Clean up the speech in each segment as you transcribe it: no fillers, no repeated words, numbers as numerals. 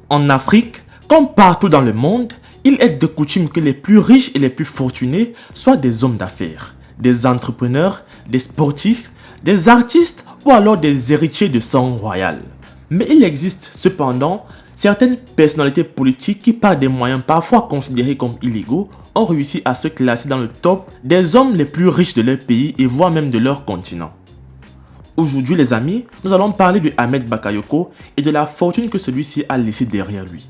En Afrique, comme partout dans le monde, il est de coutume que les plus riches et les plus fortunés soient des hommes d'affaires, des entrepreneurs, des sportifs, des artistes ou alors des héritiers de sang royal. Mais il existe cependant certaines personnalités politiques qui, par des moyens parfois considérés comme illégaux, ont réussi à se classer dans le top des hommes les plus riches de leur pays et voire même de leur continent. Aujourd'hui les amis, nous allons parler de Ahmed Bakayoko et de la fortune que celui-ci a laissée derrière lui.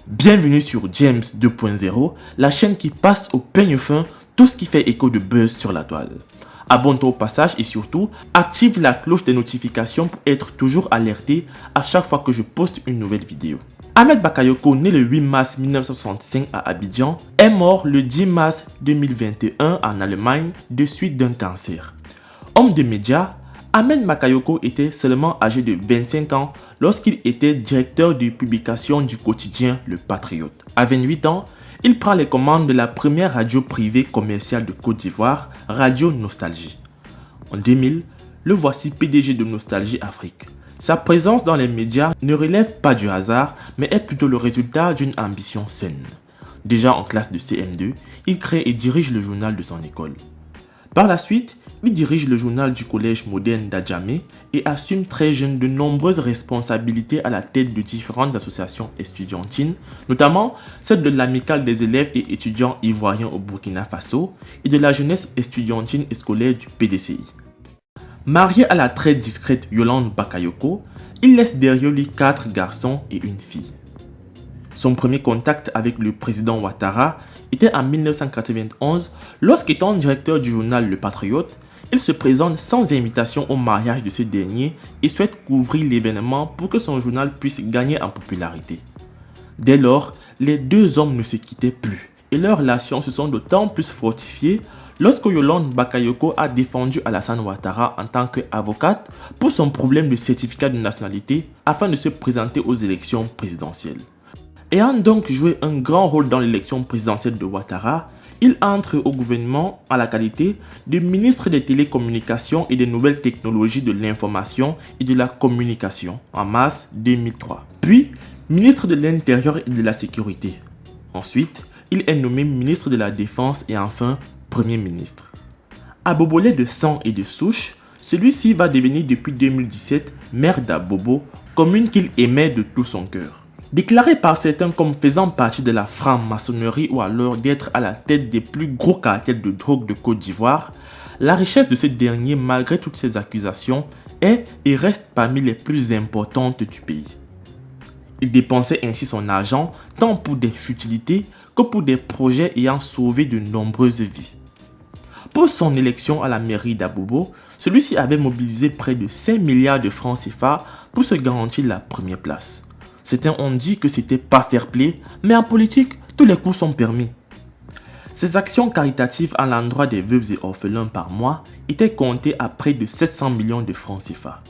Bienvenue sur James 2.0, la chaîne qui passe au peigne fin tout ce qui fait écho de buzz sur la toile. Abonne-toi au passage et surtout, active la cloche des notifications pour être toujours alerté à chaque fois que je poste une nouvelle vidéo. Ahmed Bakayoko, né le 8 mars 1965 à Abidjan, est mort le 10 mars 2021 en Allemagne de suite d'un cancer. Homme de médias, Ahmed Bakayoko était seulement âgé de 25 ans lorsqu'il était directeur de publication du quotidien Le Patriote. À 28 ans, il prend les commandes de la première radio privée commerciale de Côte d'Ivoire, Radio Nostalgie. En 2000, le voici PDG de Nostalgie Afrique. Sa présence dans les médias ne relève pas du hasard, mais est plutôt le résultat d'une ambition saine. Déjà en classe de CM2, il crée et dirige le journal de son école. Par la suite, il dirige le journal du collège moderne d'Adjamé et assume très jeune de nombreuses responsabilités à la tête de différentes associations estudiantines, notamment celle de l'amicale des élèves et étudiants ivoiriens au Burkina Faso et de la jeunesse estudiantine et scolaire du PDCI. Marié à la très discrète Yolande Bakayoko, il laisse derrière lui 4 garçons et une fille. Son premier contact avec le président Ouattara était en 1991 lorsqu'étant directeur du journal Le Patriote, il se présente sans invitation au mariage de ce dernier et souhaite couvrir l'événement pour que son journal puisse gagner en popularité. Dès lors, les deux hommes ne se quittaient plus et leurs relations se sont d'autant plus fortifiées lorsque Yolande Bakayoko a défendu Alassane Ouattara en tant qu'avocate pour son problème de certificat de nationalité afin de se présenter aux élections présidentielles. Ayant donc joué un grand rôle dans l'élection présidentielle de Ouattara, il entre au gouvernement à la qualité de ministre des Télécommunications et des Nouvelles Technologies de l'Information et de la Communication en mars 2003. Puis, ministre de l'Intérieur et de la Sécurité. Ensuite, il est nommé ministre de la Défense et enfin Premier ministre. Abobolais de sang et de souche, celui-ci va devenir depuis 2017 maire d'Abobo, commune qu'il aimait de tout son cœur. Déclaré par certains comme faisant partie de la franc-maçonnerie ou alors d'être à la tête des plus gros cartels de drogue de Côte d'Ivoire, la richesse de ce dernier, malgré toutes ces accusations, est et reste parmi les plus importantes du pays. Il dépensait ainsi son argent tant pour des futilités que pour des projets ayant sauvé de nombreuses vies. Pour son élection à la mairie d'Abobo, celui-ci avait mobilisé près de 5 milliards de francs CFA pour se garantir la première place. Certains ont dit que c'était pas fair-play, mais en politique, tous les coups sont permis. Ses actions caritatives à l'endroit des veuves et orphelins par mois étaient comptées à près de 700 millions de francs CFA.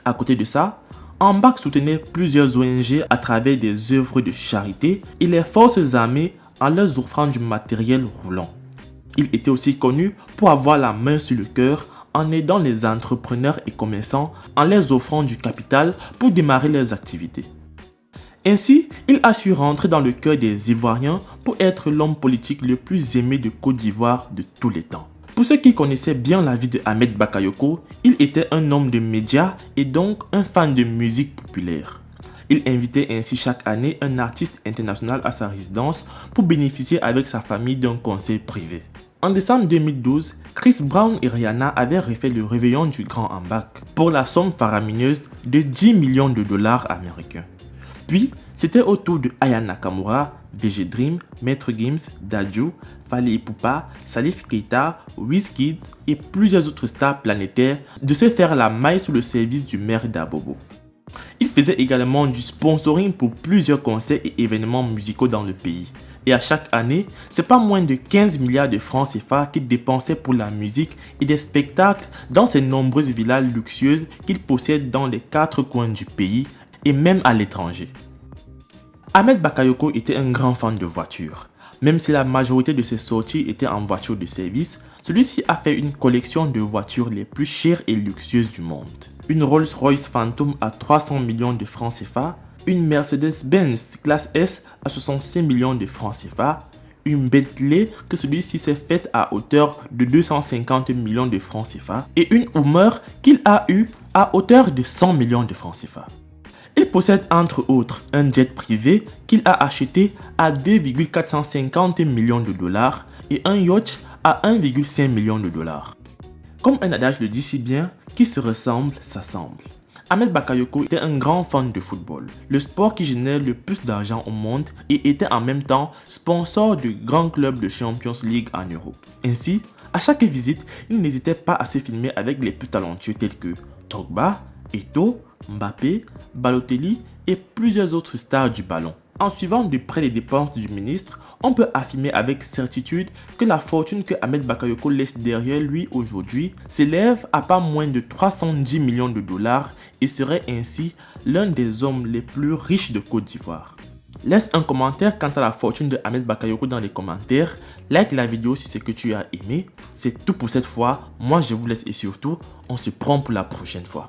À côté de ça, Ambak soutenait plusieurs ONG à travers des œuvres de charité et les forces armées en leur offrant du matériel roulant. Il était aussi connu pour avoir la main sur le cœur en aidant les entrepreneurs et commerçants en leur offrant du capital pour démarrer leurs activités. Ainsi, il a su rentrer dans le cœur des Ivoiriens pour être l'homme politique le plus aimé de Côte d'Ivoire de tous les temps. Pour ceux qui connaissaient bien la vie de Ahmed Bakayoko, il était un homme de médias et donc un fan de musique populaire. Il invitait ainsi chaque année un artiste international à sa résidence pour bénéficier avec sa famille d'un conseil privé. En décembre 2012, Chris Brown et Rihanna avaient refait le réveillon du Grand Ambak pour la somme faramineuse de 10 millions de dollars américains. Puis, c'était au tour de Aya Nakamura, VG Dream, Maître Gims, Dadju, Fally Ipupa, Salif Keita, Wizkid et plusieurs autres stars planétaires de se faire la maille sous le service du maire d'Abobo. Il faisait également du sponsoring pour plusieurs concerts et événements musicaux dans le pays. Et à chaque année, c'est pas moins de 15 milliards de francs CFA qu'il dépensait pour la musique et des spectacles dans ces nombreuses villas luxueuses qu'il possède dans les 4 coins du pays et même à l'étranger. Ahmed Bakayoko était un grand fan de voitures. Même si la majorité de ses sorties étaient en voiture de service, celui-ci a fait une collection de voitures les plus chères et luxueuses du monde. Une Rolls-Royce Phantom à 300 millions de francs CFA, une Mercedes-Benz classe S à 65 millions de francs CFA, une Bentley que celui-ci s'est faite à hauteur de 250 millions de francs CFA et une Hummer qu'il a eu à hauteur de 100 millions de francs CFA. Il possède entre autres un jet privé qu'il a acheté à 2,450 millions de dollars et un yacht à 1,5 million de dollars. Comme un adage le dit si bien, qui se ressemble s'assemble. Ahmed Bakayoko était un grand fan de football, le sport qui génère le plus d'argent au monde et était en même temps sponsor de grands clubs de Champions League en Europe. Ainsi, à chaque visite, il n'hésitait pas à se filmer avec les plus talentueux tels que Drogba, Eto'o, Mbappé, Balotelli et plusieurs autres stars du ballon. En suivant de près les dépenses du ministre, on peut affirmer avec certitude que la fortune que Ahmed Bakayoko laisse derrière lui aujourd'hui s'élève à pas moins de 310 millions de dollars et serait ainsi l'un des hommes les plus riches de Côte d'Ivoire. Laisse un commentaire quant à la fortune de Ahmed Bakayoko dans les commentaires, like la vidéo si c'est que tu as aimé. C'est tout pour cette fois, moi je vous laisse et surtout, on se prend pour la prochaine fois.